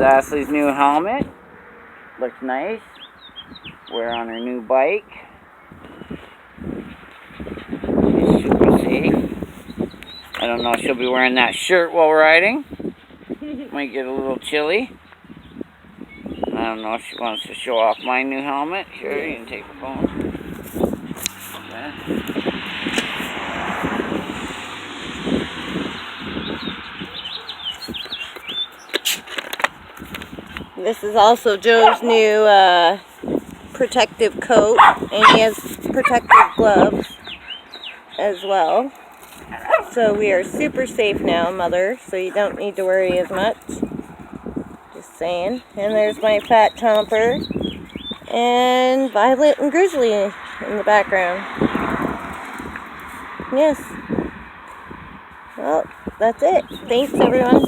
is Ashley's new helmet. Looks nice. We're on her new bike. She's super safe. I don't know if she'll be wearing that shirt while riding. Might get a little chilly. I don't know if she wants to show off my new helmet. Here, you can take the phone. Okay. This is also Joe's new protective coat, and he has protective gloves as well. So we are super safe now, Mother, so you don't need to worry as much. Just saying. And there's my fat Chomper, and Violet and Grizzly in the background. Yes. Well, that's it. Thanks, everyone.